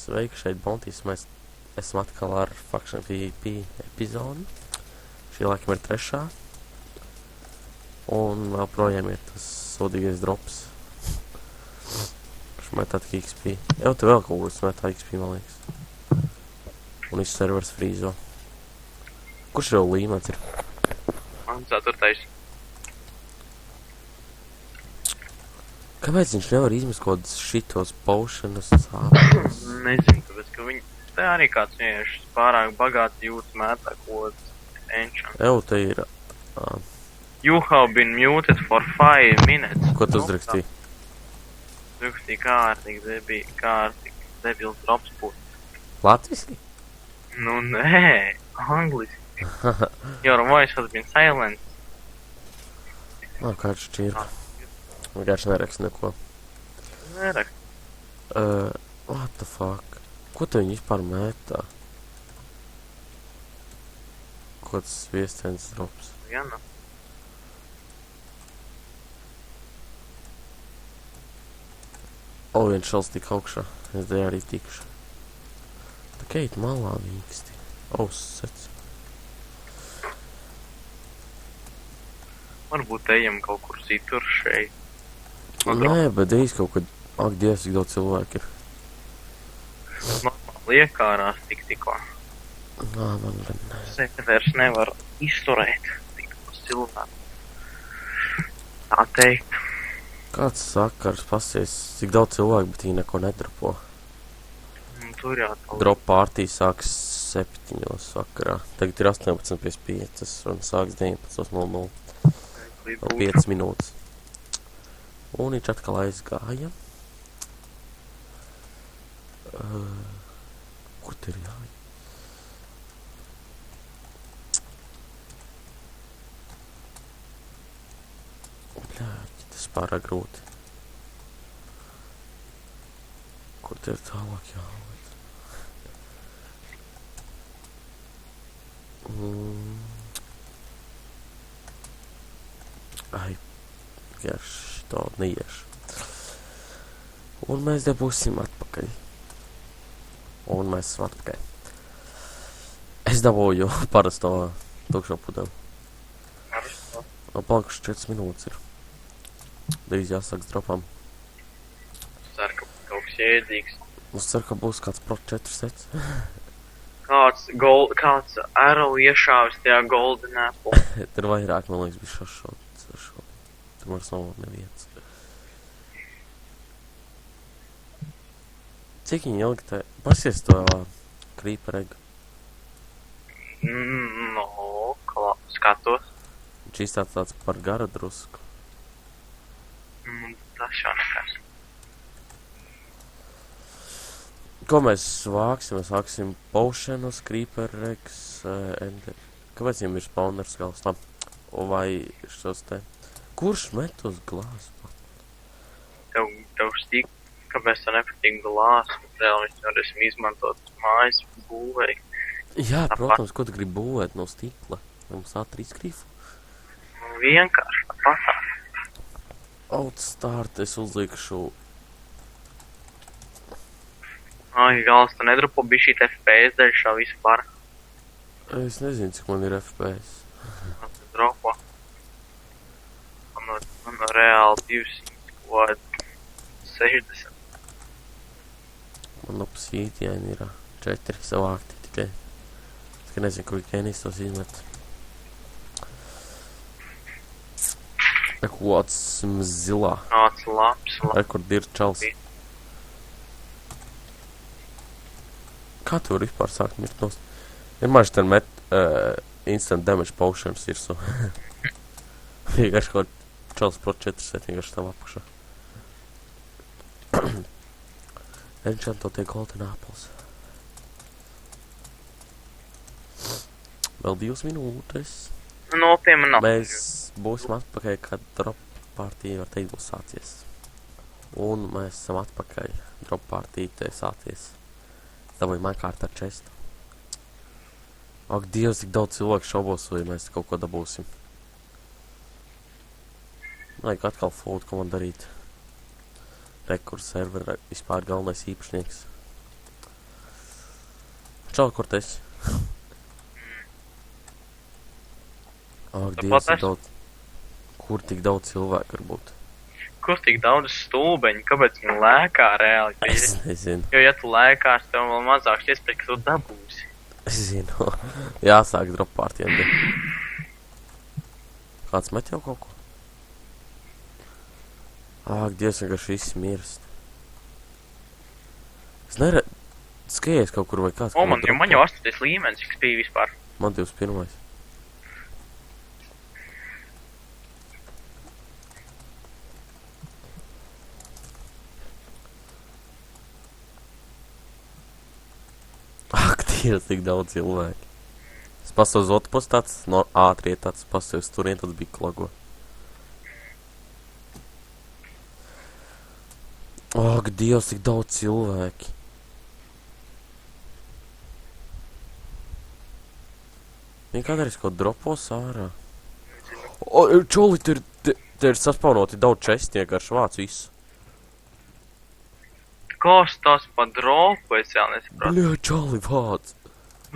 Sveiki, šeit Bontīs, mēs esam atkal ar Faction PvP epizodi. Šī laikam ir 3. Un vēl projām ir tas sodīgais drops. Kurš metā tik XP. Jau te vēl kaut kas metā XP, man liekas. Un viss servers frīzo. Kurš jau līmens ir? Man 4. Kāpēc viņš nevar izmest kaut kādas šitos potionas sāpes? Nezinu, tāpēc, ka viņi... Te arī kāds vienkārši pārāk bagāts jūtas mētā kaut ancient. Jau te ir... You have been muted for 5 minutes. Ko tu uzrakstīji? Uzrakstīja kārtīgi debils drops būtu. Latviski? Nu nē, angliski. Your voice has been silent. Kāds šķirka. Vienkārši nerakst neko. Nerakst. What the fuck? Ko te viņi vispār mētā? Ko tas viesciens drops? Jā, nu. Viens šals tik augšā. Es te arī tikšu. Tā keit malā vīksti. Sec. Varbūt ejam kaut kur citur šeit. Nē, bet drīz kaut kad... Ak, Dievs, cik daudz cilvēku ir. Normāli iekārās tikko. Man gan nē. Sekretērs nevar izturēt tik daudz cilvēku. Tā teikt. Kāds sakars pasies, cik daudz cilvēku, bet viņi neko nedropo. Tur jau tā. Drop partija sāks 7 vakarā. Tagad ir 18:55 un sāks 19:00. Vēl 5 minūtes. Un viņš atkal aizgāja. Kur te ir jāja? Bļāķi, tas pārāk grūti. Kur te ir tālāk jāliet? Ai, vienkārši to neiešu. Un mēs dabūsim atpakaļ. Un mēs esam atpakaļ. Es dabūju parasto tukšo pudeli. Palikuši 4 minūtes ir. Drīz jāsāks dropam. Ceru, ka kaut kas jēdzīgs. Es ceru, ka būs kāds Pro 4 sets. Kāds arrow iešāvis tajā golden apple. Tur vairāk, man liekas, bija šo. Tur vairs nav neviens. Cik viņi ilgi te... Pasies to creeper egg. Skatos. Viņš izstāds tāds par garu drusku. Tas jau nekas. Ko mēs vāksim? Mēs vāksim potionus, creeper eggs, ender. Kāpēc viņam ir spawners gals? Vai šos te... Kurš met uz glāzu? Tev stīk, kāpēc tev nepatīk glāzi, bet vēl viņš varēsim izmantot mājas būvei. Jā, protams, ko tu gribi būvēt no stikla? Mums A3 skrifu? Vienkārši, tāpatās. Outstart, es uzlikšu... Gals, tu nedrupo bišķīt FPS dēļ šā vispār. Es nezinu, cik man ir FPS. Tu dropo. Man reāli 260. Man obsīdieni ir 4 savākti tikai. Es ka nezinu, kur Kenijs tos izmet. Kāds zilā. Kāds labs. Kur ir čals. Kā tu vari vispār sākt mirt nost? Vienmēr ten met instant damage potions ir so. Vienkārši kaut čals Pro 4 set vienkārši tam apakšā. Enchantotie golden apples. Vēl 2 minūtes. Nopiemnā. Mēs būsim atpakaļ, kad drop partija, var teikt, būs sācies. Un mēs esam atpakaļ. Drop partija te sācies. Dabūju mainkārt ar čestu. Ak, Dievs, cik daudz cilvēku šaubos, vai mēs kaut ko dabūsim. Vajag atkal food, ko man darīt. Rekurs servera vispār galvenais īpašnieks. Čau, kur tu esi? Ak, Tu Dievs, pat ir daudz. Kur tik daudz cilvēku var būt? Kur tik daudz stulbeņu, kāpēc viņi lēkā reāli? Es nezinu. Jo, ja tu lēkās, tev vēl mazāks iespēja, ka tu dabūsi. Es zinu. Jāsāk drop pārtiem. Kāds met jau kaut ko? Ak, Dievs, vienkārši viss mirst. Es neredzu. Skaties kaut kur vai kāds. O, man jau 8. līmenis, kas bija vispār. Man 21. Ak, Dievs, tik daudz cilvēki. Es pasu uz otru pusi tāds, no ātri iet tāds, pasu uz turien tāds bija klogo. Ak, Dievs, tik daudz cilvēki. Viņi kādreiz kaut dropos ārā. O, čoli, te ir saspaunoti daudz čestnieki ar švācu visu. Kas tas pa dropu, es jau nesaprotu. Bļā, čoli, vāc.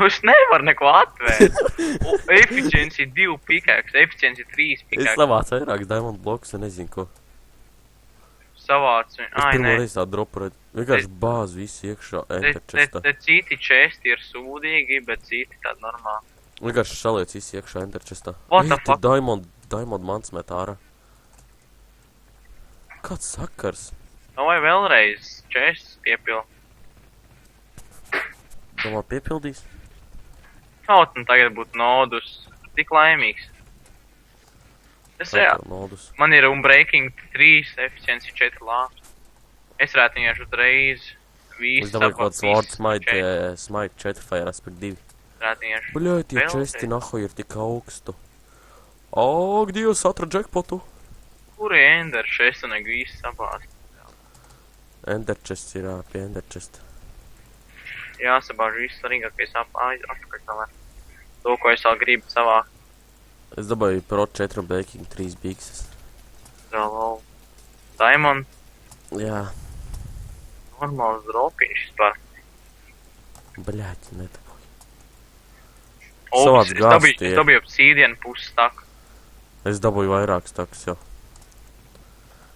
Es nevaru neko atvērt. Efficiency 2 pikāks, efficiency 3 Es pikāks. savācu vairākus diamond blokus, un nezinu ko. Savāc. Es Ai, pirmo nē. reizi tā dropu redzu. Vienkārši bāzi visi iekšā enter chestā. Te citi česti ir sūdīgi, bet citi tādi normāli. Vienkārši šaliec visi iekšā enter chestā. What the fuck? Diamond mans met ārā. Kāds sakars? Nu vai vēlreiz čests piepil. Domā piepildīs? Kaut un tagad būtu nodus. Tik laimīgs. Es reāli. Nodus. Man ir Unbreaking 3, efficiency 4 lāps. Es rētiņiešu uzreiz. Es domāju, kaut kāds Lord Smite 4 Fire Aspect 2. Rētiņiešu. Bļā, tie Vēl česti naho ir tik augstu. Ak, Dievs, atrada jackpotu. Kuri Ender šest un visi sabāst? Ender chest ir pie Ender chest. Jāsabāž viss svarīgākais apakaļ savā. To, ko es vēl gribu savā. Es dabāju Pro 4 un Baking 3 bikses. Zalo. Diamond. Jā, Normāls dropiņš vispār. bļāķi, nedabāju. Ops, Savāds es gāzti, jā. dabīju obsidienu pusi tak. Es dabūju vairākus takus jau.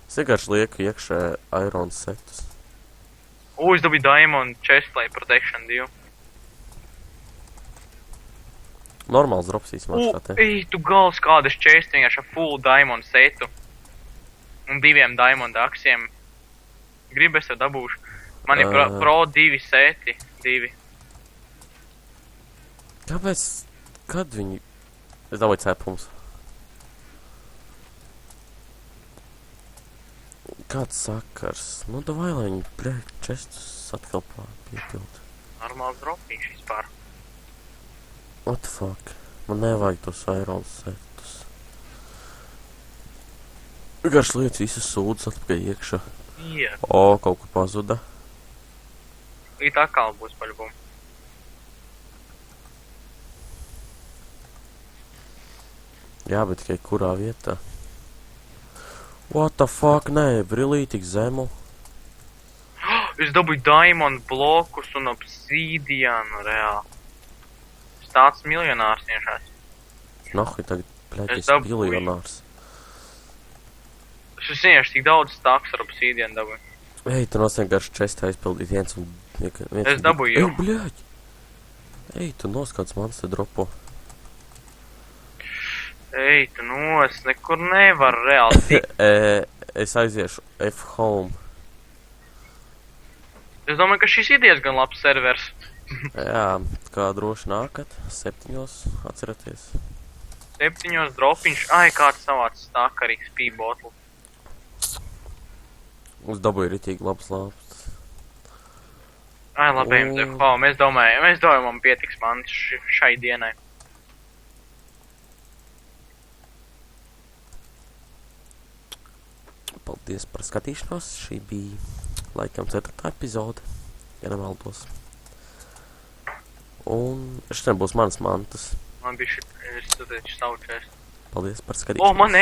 Es vienkārši lieku iekšē iron setus. Es dabīju Diamond Chestplate Protection 2. Normāls drops īsmāk kā te. Ej, tu gals kādas chest vienkārši ar full Diamond setu. Un 2 Diamond aksiem. Gribu es tev dabūšu. Man ir Pro 2 seti. 2. Kāpēc? Kad viņi... Es dabūju cepums. Kāds sakars? Nu, davai, lai viņi priek čestus atkal piepild. Normāls dropiņš vispār. What the fuck? Man nevajag tos iron setus. Vienkārši liec visas sūdzes atpakaļ iekšā. Jā. O, kaut kur pazuda. It atkal būs paļbum. Jā, bet tikai kurā vietā? What the fuck? Nē, brilī tik zemu. Es dabūju Diamond blokus un obsidianu reāli. Es tāds miljonārs niešās. Nahui tagad, bļaļ, Es es dabūju. biljonārs. Es vienkārši tik daudz staks ar obsidianu dabūju. Ej, tu nos vienkārši čestā aizpildīt viens un... viens Es dabūju jau. Ej, bļaļ! Ej, tu nos kāds mans te dropo. Ej, tu es nekur nevaru reāli tikt. Es aiziešu F-home. Es domāju, ka šis ir diezgan labs servers. Jā, kā droši nākat, 7, atceraties. 7 dropiņš. Ai, kāds savāds stākarīgs pī-botlu. Uz dabūju ritīgi labs labs. Ai, labi, mēs domājam, man pietiks man šai dienai. Paldies par skatīšanos. Šī bija laikam 4. epizode, ja nemaldos. Un šitiem būs manas mantas. Man bija šis savu čest. Paldies par skatīšanos. Man